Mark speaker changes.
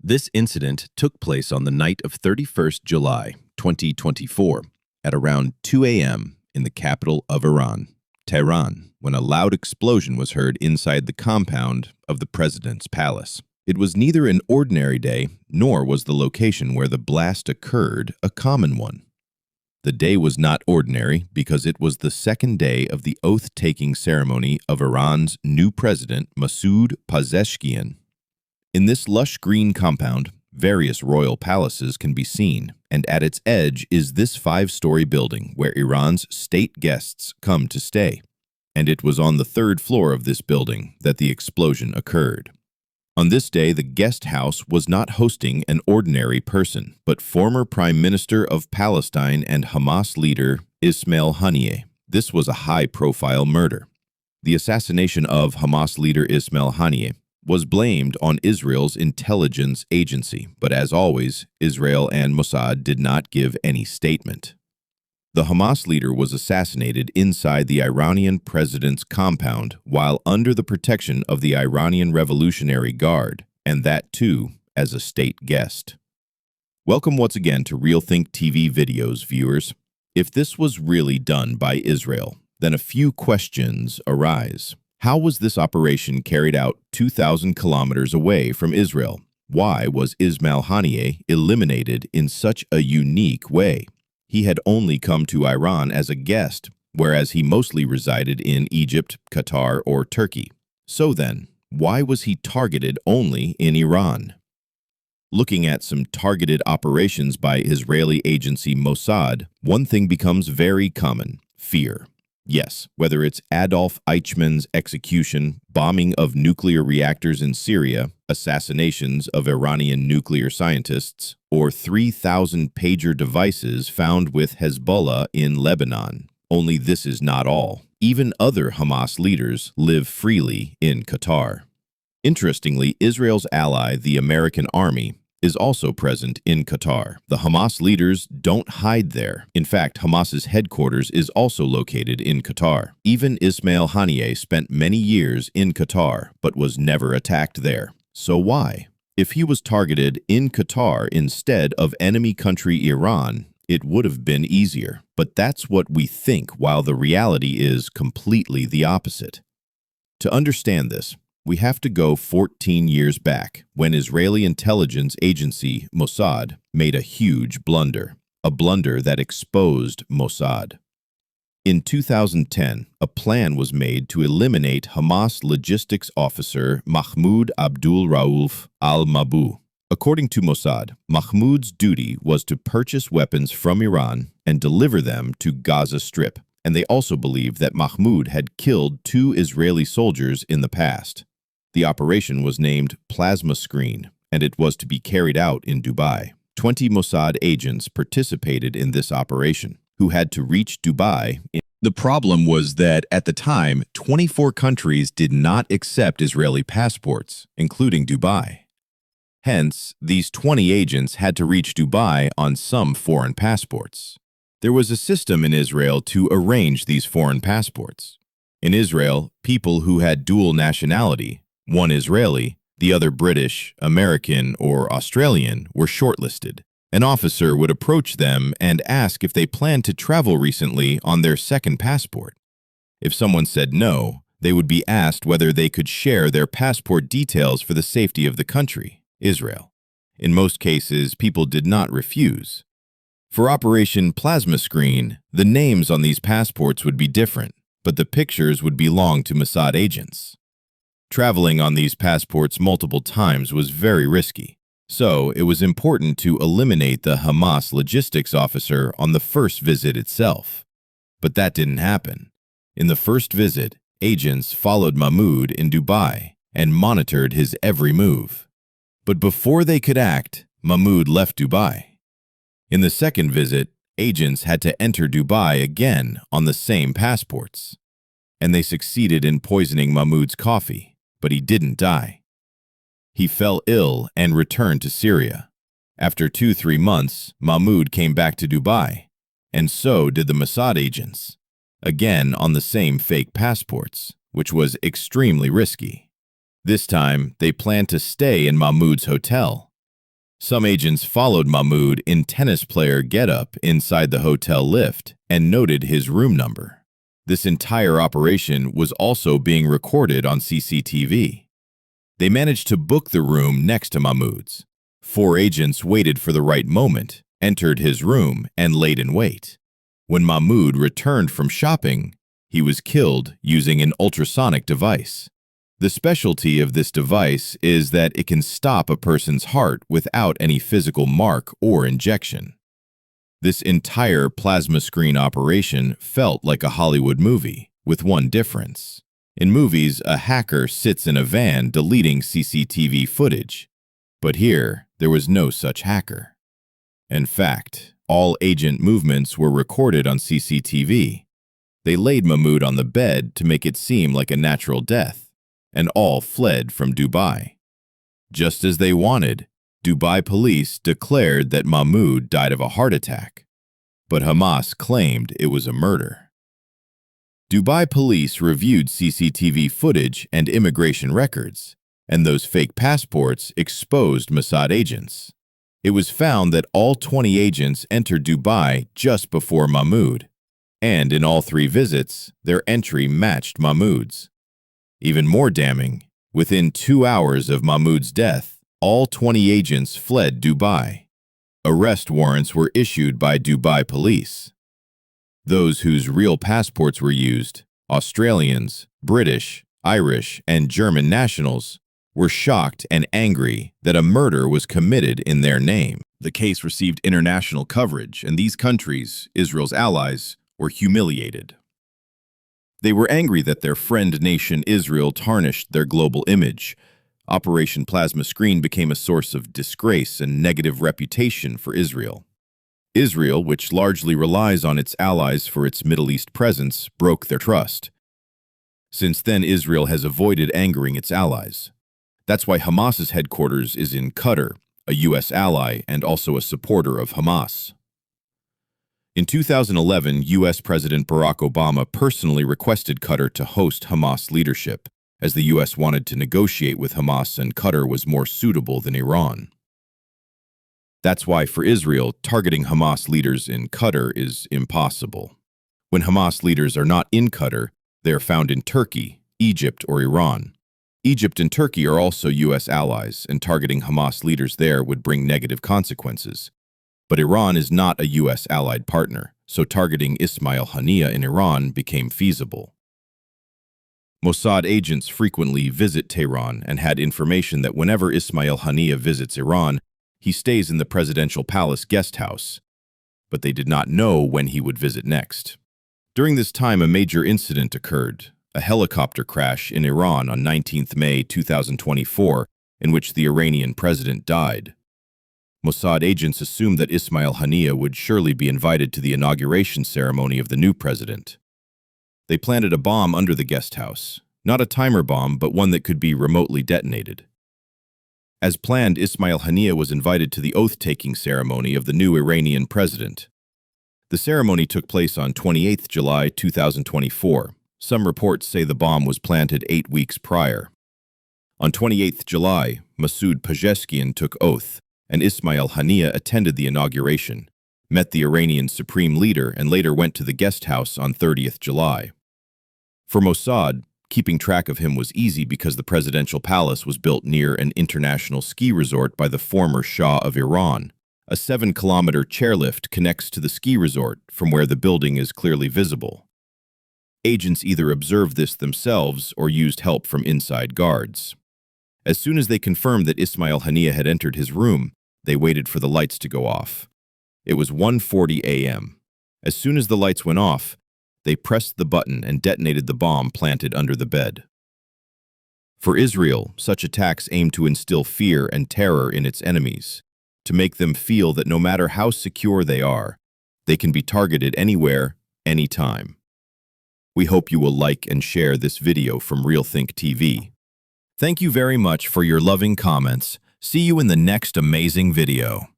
Speaker 1: This incident took place on the night of 31st July, 2024, at around 2 a.m. in the capital of Iran, Tehran, when a loud explosion was heard inside the compound of the president's palace. It was neither an ordinary day, nor was the location where the blast occurred a common one. The day was not ordinary because it was the second day of the oath-taking ceremony of Iran's new president, Masoud Pazeshkian. In this lush green compound, various royal palaces can be seen, and at its edge is this five-story building where Iran's state guests come to stay. And it was on the third floor of this building that the explosion occurred. On this day, the guest house was not hosting an ordinary person, but former Prime Minister of Palestine and Hamas leader Ismail Haniyeh. This was a high-profile murder. The assassination of Hamas leader Ismail Haniyeh was blamed on Israel's intelligence agency, but as always, Israel and Mossad did not give any statement. The Hamas leader was assassinated inside the Iranian president's compound while under the protection of the Iranian Revolutionary Guard, and that too as a state guest. Welcome once again to RealThink TV videos, viewers. If this was really done by Israel, then a few questions arise. How was this operation carried out 2,000 kilometers away from Israel? Why was Ismail Haniyeh eliminated in such a unique way? He had only come to Iran as a guest, whereas he mostly resided in Egypt, Qatar, or Turkey. So then, why was he targeted only in Iran? Looking at some targeted operations by Israeli agency Mossad, one thing becomes very common: fear. Yes, whether it's Adolf Eichmann's execution, bombing of nuclear reactors in Syria, assassinations of Iranian nuclear scientists, or 3,000 pager devices found with Hezbollah in Lebanon. Only this is not all. Even other Hamas leaders live freely in Qatar. Interestingly, Israel's ally, the American Army, is also present in Qatar. The Hamas leaders don't hide there. In fact, Hamas's headquarters is also located in Qatar. Even Ismail Haniyeh spent many years in Qatar, but was never attacked there. So why? If he was targeted in Qatar instead of enemy country Iran, it would have been easier. But that's what we think, while the reality is completely the opposite. To understand this, we have to go 14 years back, when Israeli intelligence agency Mossad made a huge blunder, a blunder that exposed Mossad. In 2010, a plan was made to eliminate Hamas logistics officer Mahmoud al Mabhouh. According to Mossad, Mahmoud's duty was to purchase weapons from Iran and deliver them to Gaza Strip, and they also believed that Mahmoud had killed 2 Israeli soldiers in the past. The operation was named Plasma Screen, and it was to be carried out in Dubai. 20 Mossad agents participated in this operation, who had to reach Dubai. The problem was that at the time, 24 countries did not accept Israeli passports, including Dubai. Hence, these 20 agents had to reach Dubai on some foreign passports. There was a system in Israel to arrange these foreign passports. In Israel, people who had dual nationality, one Israeli, the other British, American, or Australian, were shortlisted. An officer would approach them and ask if they planned to travel recently on their second passport. If someone said no, they would be asked whether they could share their passport details for the safety of the country, Israel. In most cases, people did not refuse. For Operation Plasma Screen, the names on these passports would be different, but the pictures would belong to Mossad agents. Traveling on these passports multiple times was very risky, so it was important to eliminate the Hamas logistics officer on the first visit itself. But that didn't happen. In the first visit, agents followed Mahmoud in Dubai and monitored his every move. But before they could act, Mahmoud left Dubai. In the second visit, agents had to enter Dubai again on the same passports, and they succeeded in poisoning Mahmoud's coffee. But he didn't die. He fell ill and returned to Syria. After 2-3 months, Mahmoud came back to Dubai, and so did the Mossad agents, again on the same fake passports, which was extremely risky. This time, they planned to stay in Mahmoud's hotel, Some agents followed Mahmoud in tennis player getup inside the hotel lift and noted his room number. This entire operation was also being recorded on CCTV. They managed to book the room next to Mahmoud's. 4 agents waited for the right moment, entered his room, and laid in wait. When Mahmoud returned from shopping, he was killed using an ultrasonic device. The specialty of this device is that it can stop a person's heart without any physical mark or injection. This entire plasma screen operation felt like a Hollywood movie, with one difference. In movies, a hacker sits in a van deleting CCTV footage. But here, there was no such hacker. In fact, all agent movements were recorded on CCTV. They laid Mahmoud on the bed to make it seem like a natural death, and all fled from Dubai. Just as they wanted, Dubai police declared that Mahmoud died of a heart attack, but Hamas claimed it was a murder. Dubai police reviewed CCTV footage and immigration records, and those fake passports exposed Mossad agents. It was found that all 20 agents entered Dubai just before Mahmoud, and in all 3 visits, their entry matched Mahmoud's. Even more damning, within 2 hours of Mahmoud's death, all 20 agents fled Dubai. Arrest warrants were issued by Dubai police. Those whose real passports were used, Australians, British, Irish, and German nationals, were shocked and angry that a murder was committed in their name. The case received international coverage, and these countries, Israel's allies, were humiliated. They were angry that their friend nation Israel tarnished their global image. Operation Plasma Screen became a source of disgrace and negative reputation for Israel. Israel, which largely relies on its allies for its Middle East presence, broke their trust. Since then, Israel has avoided angering its allies. That's why Hamas's headquarters is in Qatar, a U.S. ally and also a supporter of Hamas. In 2011, U.S. President Barack Obama personally requested Qatar to host Hamas leadership, as the U.S. wanted to negotiate with Hamas and Qatar was more suitable than Iran. That's why, for Israel, targeting Hamas leaders in Qatar is impossible. When Hamas leaders are not in Qatar, they are found in Turkey, Egypt, or Iran. Egypt and Turkey are also U.S. allies, and targeting Hamas leaders there would bring negative consequences. But Iran is not a U.S. allied partner, so targeting Ismail Haniyeh in Iran became feasible. Mossad agents frequently visit Tehran and had information that whenever Ismail Haniyeh visits Iran, he stays in the presidential palace guest house, but they did not know when he would visit next. During this time, a major incident occurred, a helicopter crash in Iran on 19th May 2024, in which the Iranian president died. Mossad agents assumed that Ismail Haniyeh would surely be invited to the inauguration ceremony of the new president. They planted a bomb under the guest house, not a timer bomb, but one that could be remotely detonated. As planned, Ismail Haniyeh was invited to the oath-taking ceremony of the new Iranian president. The ceremony took place on 28 July 2024. Some reports say the bomb was planted 8 weeks prior. On 28 July, Masoud Pazeshkian took oath, and Ismail Haniyeh attended the inauguration, met the Iranian supreme leader, and later went to the guest house on 30th July. For Mossad, keeping track of him was easy because the presidential palace was built near an international ski resort by the former Shah of Iran. A 7-kilometer chairlift connects to the ski resort from where the building is clearly visible. Agents either observed this themselves or used help from inside guards. As soon as they confirmed that Ismail Haniyeh had entered his room, they waited for the lights to go off. It was 1:40 a.m. As soon as the lights went off, they pressed the button and detonated the bomb planted under the bed. For Israel, such attacks aim to instill fear and terror in its enemies, to make them feel that no matter how secure they are, they can be targeted anywhere, anytime. We hope you will like and share this video from RealThink TV. Thank you very much for your loving comments. See you in the next amazing video.